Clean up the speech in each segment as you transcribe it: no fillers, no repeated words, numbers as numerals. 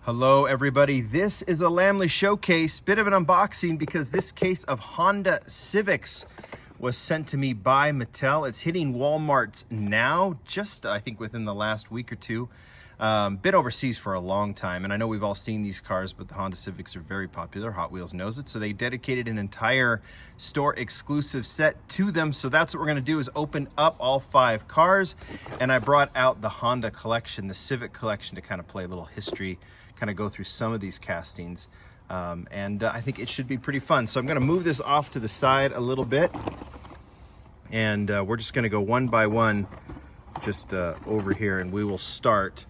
Hello everybody, this is a Lamley showcase, bit of an unboxing because this case of Honda Civics was sent to me by Mattel. It's hitting Walmart's now, just I think within the last week or two. Been overseas for a long time, and I know we've all seen these cars, but the Honda Civics are very popular. Hot Wheels knows it, so they dedicated an entire store exclusive set to them. So that's what we're gonna do, is open up all 5 cars. And I brought out the Honda collection, the Civic collection, to kind of play a little history, kind of go through some of these castings. I think it should be pretty fun. So I'm gonna move this off to the side a little bit, and we're just gonna go one by one just over here, and we will start.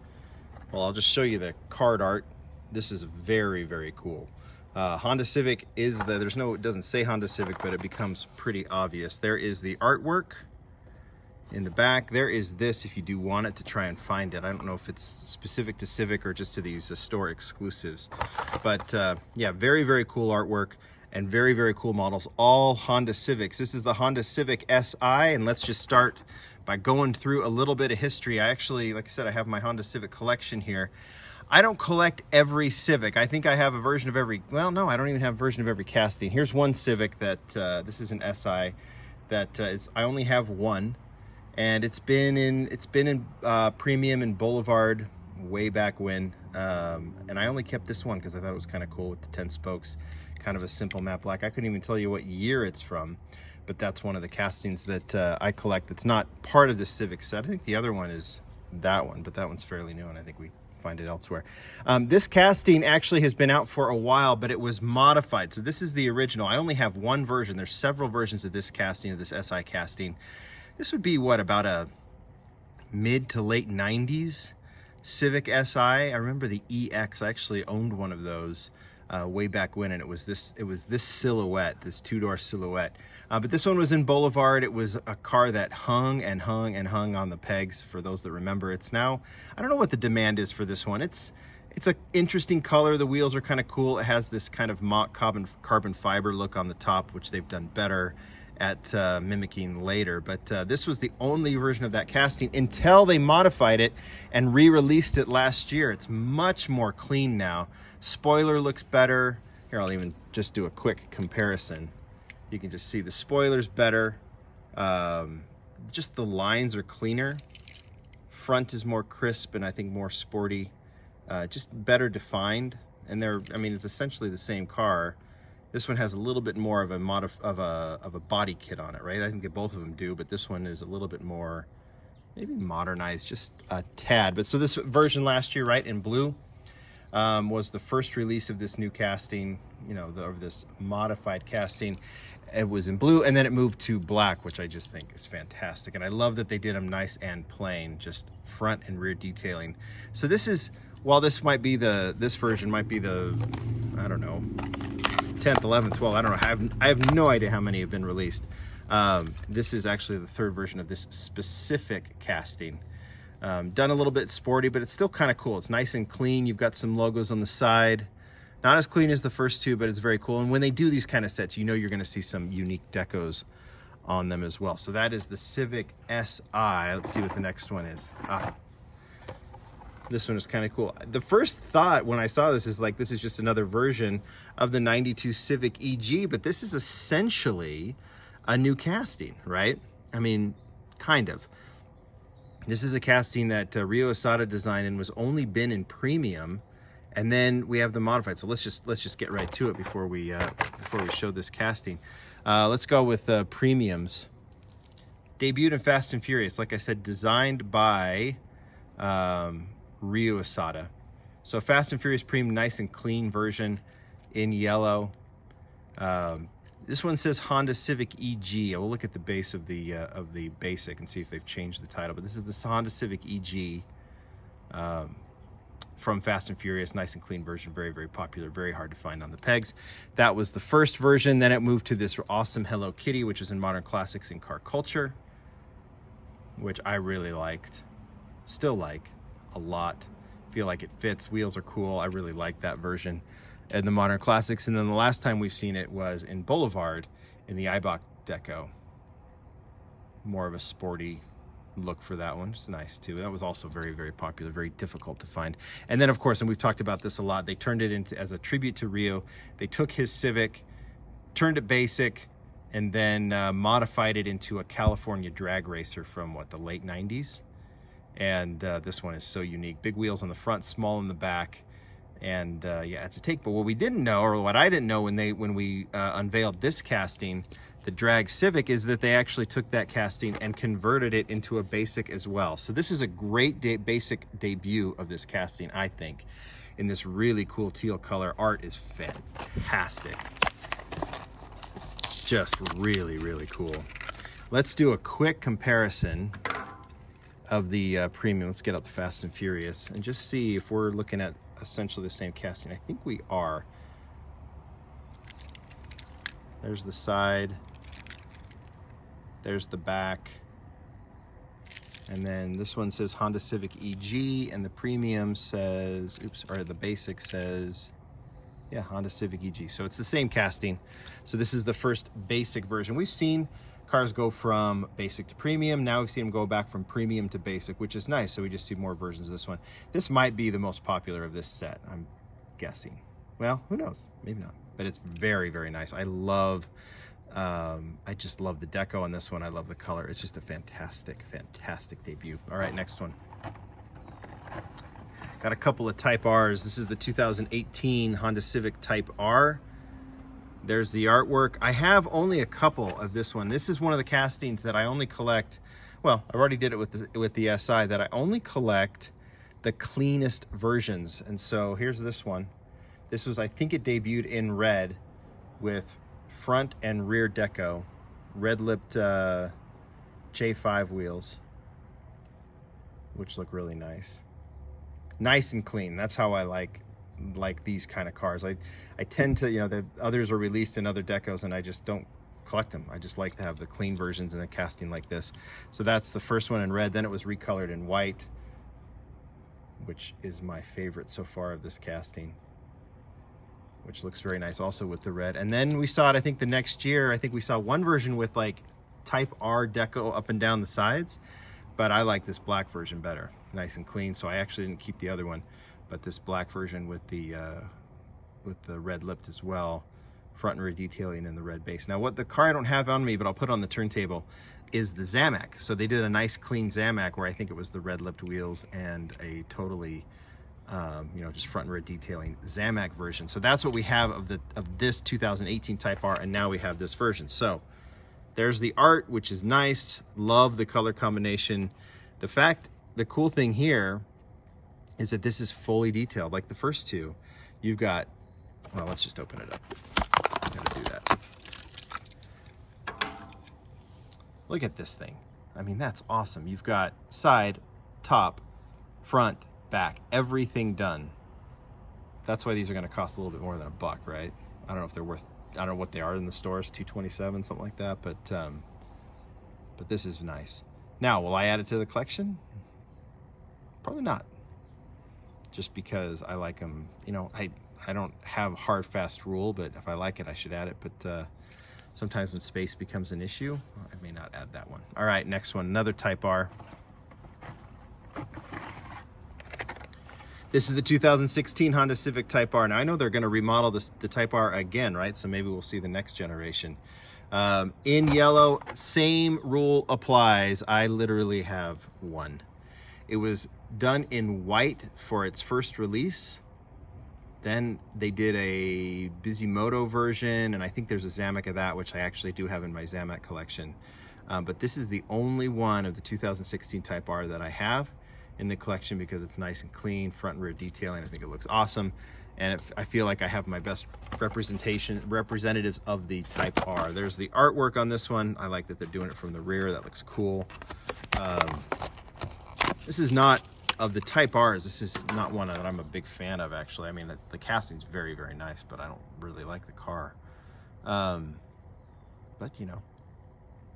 Well, I'll just show you the card art. This is very, very cool. Honda Civic is it doesn't say Honda Civic, but it becomes pretty obvious. There is the artwork in the back. There is this, if you do want it, to try and find it. I don't know if it's specific to Civic or just to these store exclusives. But yeah, very, very cool artwork and very, very cool models. All Honda Civics. This is the Honda Civic Si, and let's just start by going through a little bit of history. I actually, like I said, I have my Honda Civic collection here. I don't collect every Civic. I think I have a version of every, well, no, I don't even have a version of every casting. Here's one Civic that, this is an Si, that I only have one, and it's been in Premium and Boulevard way back when, and I only kept this one because I thought it was kind of cool with the 10 spokes, kind of a simple matte black. I couldn't even tell you what year it's from, but that's one of the castings that I collect that's not part of the Civic set. I think the other one is that one, but that one's fairly new, and I think we find it elsewhere. This casting actually has been out for a while, but it was modified. So this is the original. I only have one version. There's several versions of this casting, of this Si casting. This would be, what, about a mid to late 90s Civic Si. I remember the EX. I actually owned one of those way back when, and it was this silhouette, this 2-door silhouette. But this one was in Boulevard. It was a car that hung and hung and hung on the pegs, for those that remember. It's now, I don't know what the demand is for this one. It's an interesting color. The wheels are kind of cool. It has this kind of mock carbon fiber look on the top, which they've done better at mimicking later. But this was the only version of that casting until they modified it and re-released it last year. It's much more clean now. Spoiler looks better. Here, I'll even just do a quick comparison. You can just see the spoiler's better. Just the lines are cleaner. Front is more crisp and I think more sporty. Just better defined. And it's essentially the same car. This one has a little bit more of a body kit on it, right? I think that both of them do, but this one is a little bit more, maybe modernized, just a tad. But so this version last year, right, in blue, was the first release of this new casting, of this modified casting. It was in blue, and then it moved to black, which I just think is fantastic. And I love that they did them nice and plain, just front and rear detailing. So this is, while this version might be the, I don't know, 10th, 11th, 12th, I don't know. I have no idea how many have been released. This is actually the 3rd version of this specific casting. Done a little bit sporty, but it's still kind of cool. It's nice and clean. You've got some logos on the side. Not as clean as the first 2, but it's very cool. And when they do these kind of sets, you're going to see some unique decos on them as well. So that is the Civic Si. Let's see what the next one is. This one is kind of cool. The first thought when I saw this is like, this is just another version of the 92 Civic EG, but this is essentially a new casting, right? I mean, kind of. This is a casting that Ryo Asada designed and was only been in Premium, and then we have the modified. So let's just get right to it before we show this casting. Let's go with Premiums. Debuted in Fast and Furious, like I said, designed by Ryo Asada. So Fast and Furious Premium, nice and clean version in yellow. This one says Honda Civic EG. I will look at the base of the basic and see if they've changed the title. But this is the Honda Civic EG from Fast and Furious. Nice and clean version. Very, very popular. Very hard to find on the pegs. That was the first version. Then it moved to this awesome Hello Kitty, which is in Modern Classics and Car Culture, which I really liked. Still like a lot. Feel like it fits. Wheels are cool. I really like that version in the Modern Classics. And then the last time we've seen it was in Boulevard in the Eibach deco. More of a sporty look for that one. It's nice too. That was also very, very popular, very difficult to find. And then of course, and we've talked about this a lot, they turned it into, as a tribute to Rio, they took his Civic, turned it basic, and then modified it into a California drag racer from what, the late 90s. And this one is so unique. Big wheels on the front, small in the back. And yeah, it's a take. But what we didn't know, or what I didn't know when we unveiled this casting, the drag Civic, is that they actually took that casting and converted it into a basic as well. So this is a great basic debut of this casting, I think, in this really cool teal color. Art is fantastic. Just really, really cool. Let's do a quick comparison of the premium. Let's get out the Fast and Furious and just see if we're looking at essentially the same casting. I think we are. There's the side, there's the back, and then this one says Honda Civic EG, and the premium says, oops, or the basic says, yeah, Honda Civic EG. So it's the same casting. So this is the first basic version. We've seen cars go from basic to premium. Now we've seen them go back from premium to basic, which is nice. So we just see more versions of this one. This might be the most popular of this set, I'm guessing. Well, who knows? Maybe not. But it's very, very nice. I love, I just love the deco on this one. I love the color. It's just a fantastic, fantastic debut. All right, next one. Got a couple of Type Rs. This is the 2018 Honda Civic Type R. There's the artwork. I have only a couple of this one. This is one of the castings that I only collect. Well, I already did it with the SI, that I only collect the cleanest versions. And so here's this one. This was, I think it debuted in red with front and rear deco, red-lipped J5 wheels, which look really nice. Nice and clean. That's how I like these kind of cars. I tend to, you know, the others are released in other decos and I just don't collect them. I just like to have the clean versions and the casting like this. So that's the first one in red. Then it was recolored in white, which is my favorite so far of this casting, which looks very nice also with the red. And then we saw it, I think the next year, I think we saw one version with like Type R deco up and down the sides, but I like this black version better. Nice and clean. So I actually didn't keep the other one, but this black version with the red lipped as well, front and rear detailing in the red base. Now what the car I don't have on me, but I'll put on the turntable, is the Zamac. So they did a nice clean Zamac where I think it was the red lipped wheels and a totally you know, just front and rear detailing Zamac version. So that's what we have of this 2018 Type R, and now we have this version. So there's the art, which is nice. Love the color combination. The cool thing here is that this is fully detailed. Like the first two, you've got, well, let's just open it up. I'm gonna do that. Look at this thing. I mean, that's awesome. You've got side, top, front, back, everything done. That's why these are gonna cost a little bit more than $1, right? I don't know if they're worth, I don't know what they are in the stores, $227, something like that, but this is nice. Now, will I add it to the collection? Probably not. Just because I like them, you know, I don't have hard, fast rule, but if I like it, I should add it. But sometimes when space becomes an issue, I may not add that one. All right, next one, another Type R. This is the 2016 Honda Civic Type R. Now, I know they're going to remodel the Type R again, right? So maybe we'll see the next generation. In yellow, same rule applies. I literally have one. It was done in white for its first release. Then they did a Bisimoto version, and I think there's a Zamac of that, which I actually do have in my Zamac collection. But this is the only one of the 2016 Type R that I have in the collection because it's nice and clean, front and rear detailing. I think it looks awesome. And I feel like I have my best representatives of the Type R. There's the artwork on this one. I like that they're doing it from the rear. That looks cool. This is not, of the Type Rs, this is not one that I'm a big fan of, actually. I mean, the casting's very, very nice, but I don't really like the car. But, you know,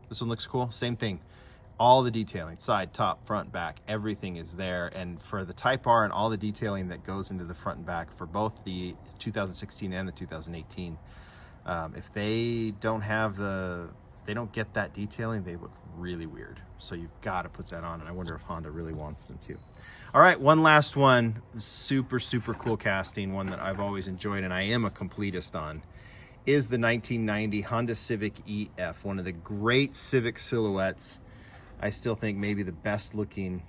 this one looks cool. Same thing. All the detailing, side, top, front, back, everything is there. And for the Type R and all the detailing that goes into the front and back for both the 2016 and the 2018, if they don't have the if they don't get that detailing, they look really weird. So you've got to put that on, and I wonder if Honda really wants them to. All right, one last one, super, super cool casting, one that I've always enjoyed and I am a completist on, is the 1990 Honda Civic EF, one of the great Civic silhouettes. I still think maybe the best looking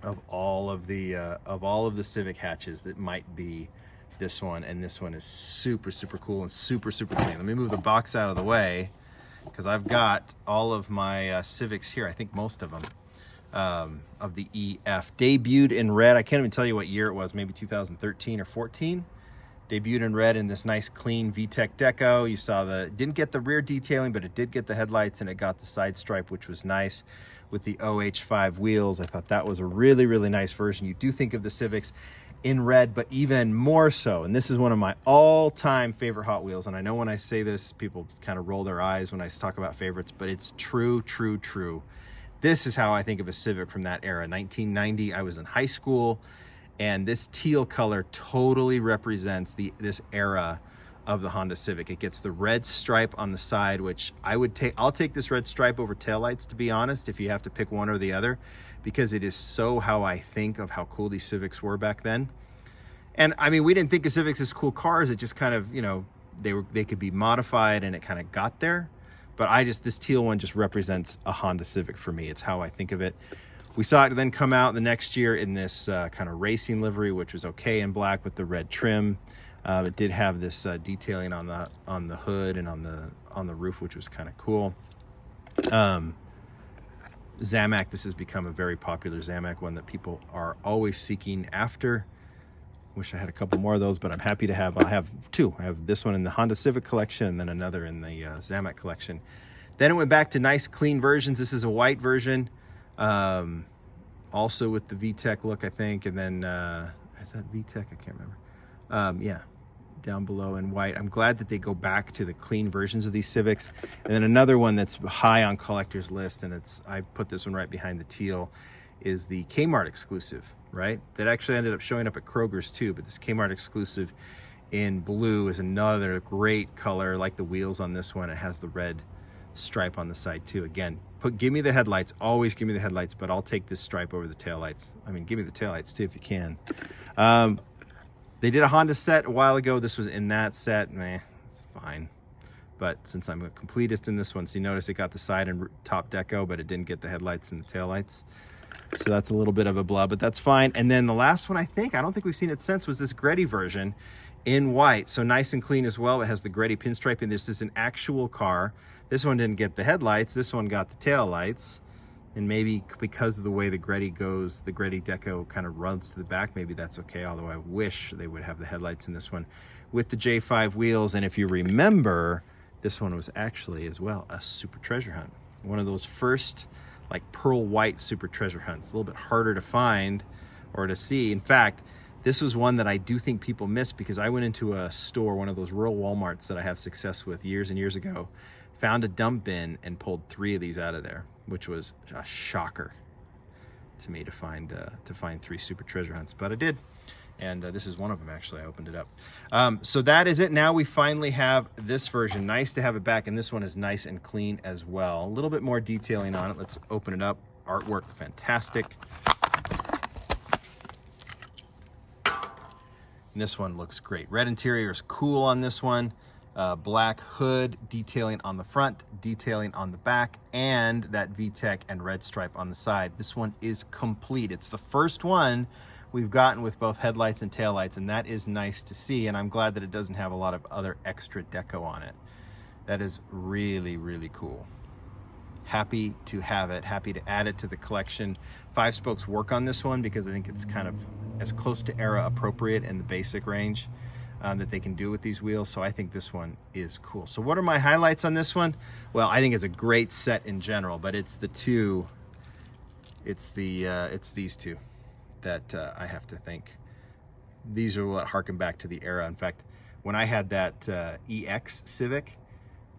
of all of the Civic hatches. That might be this one, and this one is super, super cool and super, super clean. Let me move the box out of the way because I've got all of my Civics here, I think most of them, of the EF. Debuted in red. I can't even tell you what year it was, maybe 2013 or 14. Debuted in red in this nice clean VTEC deco. You saw didn't get the rear detailing, but it did get the headlights and it got the side stripe, which was nice with the OH5 wheels. I thought that was a really, really nice version. You do think of the Civics in red, but even more so. And this is one of my all-time favorite Hot Wheels. And I know when I say this, people kind of roll their eyes when I talk about favorites, but it's true, true, true. This is how I think of a Civic from that era. 1990, I was in high school. And this teal color totally represents this era of the Honda Civic. It gets the red stripe on the side, which I'll take this red stripe over taillights, to be honest, if you have to pick one or the other, because it is so how I think of how cool these Civics were back then. And I mean, we didn't think of Civics as cool cars. It just kind of, you know, they could be modified and it kind of got there. But this teal one just represents a Honda Civic for me. It's how I think of it. We saw it then come out the next year in this kind of racing livery, which was okay in black with the red trim. It did have this detailing on the hood and on the roof, which was kind of cool. Zamac, this has become a very popular Zamac, one that people are always seeking after. Wish I had a couple more of those, but I'm happy to have. I'll have two. I have this one in the Honda Civic collection and then another in the Zamac collection. Then it went back to nice clean versions. This is a white version. Also with the VTEC look, I think, and then is that VTEC? I can't remember. Yeah, down below in white. I'm glad that they go back to the clean versions of these Civics. And then another one that's high on collector's list, and I put this one right behind the teal, is the Kmart exclusive, right? That actually ended up showing up at Kroger's too, but this Kmart exclusive in blue is another great color, like the wheels on this one. It has the red stripe on the side too. Again, give me the headlights, always give me the headlights, but I'll take this stripe over the taillights. I mean, give me the taillights too if you can. They did a Honda set a while ago. This was in that set. It's fine. But since I'm a completist in this one, so you notice it got the side and top deco, but it didn't get the headlights and the taillights. So that's a little bit of a blub, but that's fine. And then the last one, I don't think we've seen it since, was this Greddy version in white. So nice and clean as well. It has the Greddy pinstripe, and this is an actual car. This one didn't get the headlights. This one got the tail lights. And maybe because of the way the Greddy goes, the Greddy deco kind of runs to the back. Maybe that's okay, although I wish they would have the headlights in this one with the J5 wheels. And if you remember, this one was actually as well a super treasure hunt. One of those first like pearl white super treasure hunts. A little bit harder to find or to see. In fact, this was one that I do think people miss, because I went into a store, one of those rural Walmarts that I have success with years and years ago, found a dump bin and pulled 3 of these out of there, which was a shocker to me to find 3 super treasure hunts, but I did. And this is one of them, actually. I opened it up. So that is it. Now we finally have this version. Nice to have it back, and this one is nice and clean as well. A little bit more detailing on it. Let's open it up. Artwork, fantastic. And this one looks great. Red interior is cool on this one. Black hood, detailing on the front, detailing on the back, and that VTEC and red stripe on the side. This one is complete. It's the first one we've gotten with both headlights and taillights, and that is nice to see, and I'm glad that it doesn't have a lot of other extra deco on it. That is really, really cool. Happy to have it, happy to add it to the collection. 5 spokes work on this one because I think it's kind of as close to era appropriate in the basic range that they can do with these wheels, so I think this one is cool. So what are my highlights on this one? Well, I think it's a great set in general, but it's these two that I have to think. These are what harken back to the era. In fact, when I had that EX Civic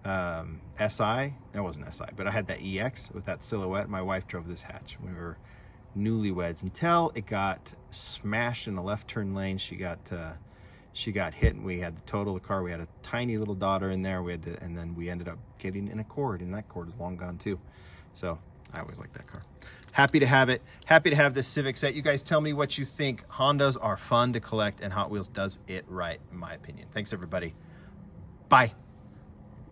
SI, it wasn't SI, but I had that EX with that silhouette. My wife drove this hatch. We were newlyweds until it got smashed in the left turn lane. She got she got hit and we had to total the car. We had a tiny little daughter in there. And then we ended up getting in a cord, and that cord is long gone too. So I always like that car. Happy to have it. Happy to have this Civic set. You guys tell me what you think. Hondas are fun to collect, and Hot Wheels does it right, in my opinion. Thanks, everybody. Bye.